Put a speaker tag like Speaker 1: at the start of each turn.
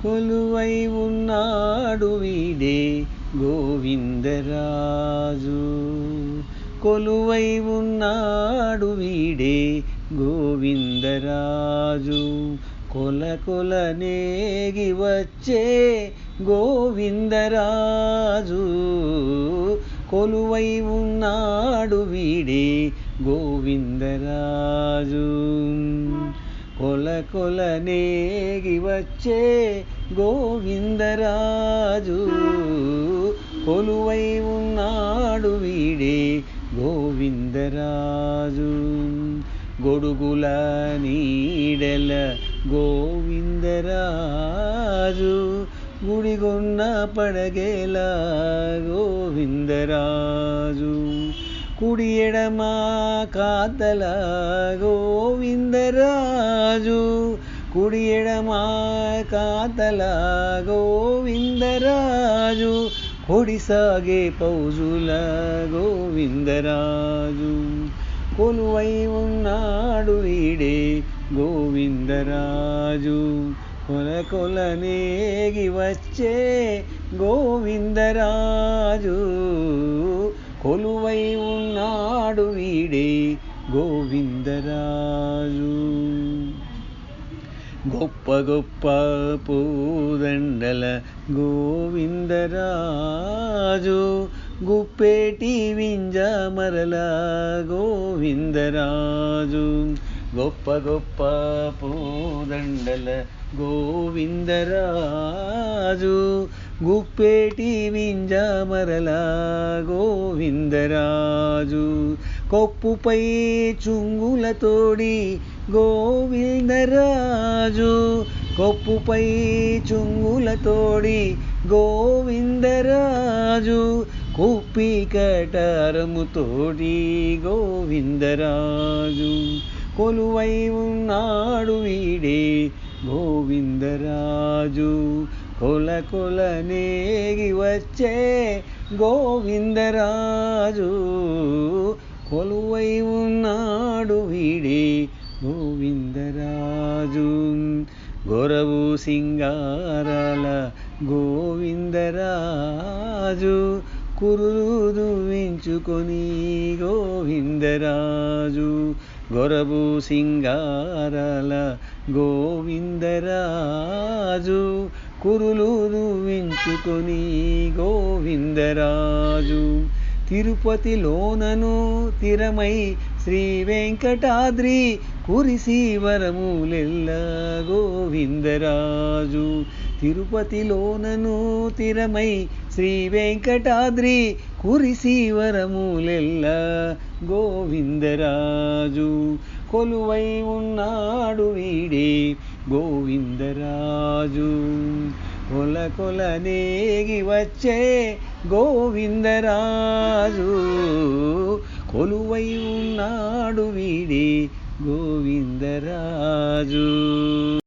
Speaker 1: కొలువై ఉన్నాడు వీడే గోవిందరాజు. కొలువై ఉన్నాడు వీడే గోవిందరాజు. కొల కొల నేగి వచ్చే గోవిందరాజు. కొలువై ఉన్నాడు వీడే గోవిందరాజు. కొల కొల నేగి వచ్చే గోవిందరాజు. కొలువై ఉన్నాడు వీడే గోవిందరాజు. గొడుగుల నీడెల గోవిందరాజు. గుడిగొన్న పడగేల గోవిందరాజు. కుడి ఎడమ కాతల గోవిందరాజు. కుడి ఎడమ కాతల గోవిందరాజు. కొడిసాగే పౌజుల గోవిందరాజు. కొలువై ఉన్నాడు వీడే గోవిందరాజు. కొల కొల నేగి వచ్చే గోవిందరాజు. కొలువై ఉన్నాడు వీడే గోవిందరాజు. గొప్ప గొప్ప పూదండల గోవిందరాజు. గుప్పేటి వింజమరల గోవిందరాజు. గొప్ప గొప్ప పూదండల గోవిందరాజు. గుప్పేటి వింజమరల గోవిందరాజు. కొప్పుపై చుంగులతోడి గోవిందరాజు. కొప్పుపై చుంగులతోడి గోవిందరాజు. కుప్పి కటారముతోటి గోవిందరాజు. కొలువై ఉన్నాడు వీడే గోవిందరాజు. కొల కొల నేగి వచ్చే గోవిందరాజు. కొలువై ఉన్నాడు వీడే గోవిందరాజు. గొరవు సింగారాల గోవిందరాజు. కురులు దువ్వించుకొని గోవిందరాజు. గొరవు సింగారాల గోవిందరాజు. కురులు దువ్వించుకొని గోవిందరాజు. తిరుపతిలోనను తిరమై శ్రీ వెంకటాద్రి. కురిసి వరములెల్ల గోవిందరాజు. తిరుపతిలోనను తిరమై శ్రీ వెంకటాద్రి. కురిసి వరములెల్ల గోవిందరాజు. కొలువై ఉన్నాడు వీడే గోవిందరాజు. కొల కొల నేగి వచ్చే గోవిందరాజు. కొలువై ఉన్నాడు వీడే గోవిందరాజు.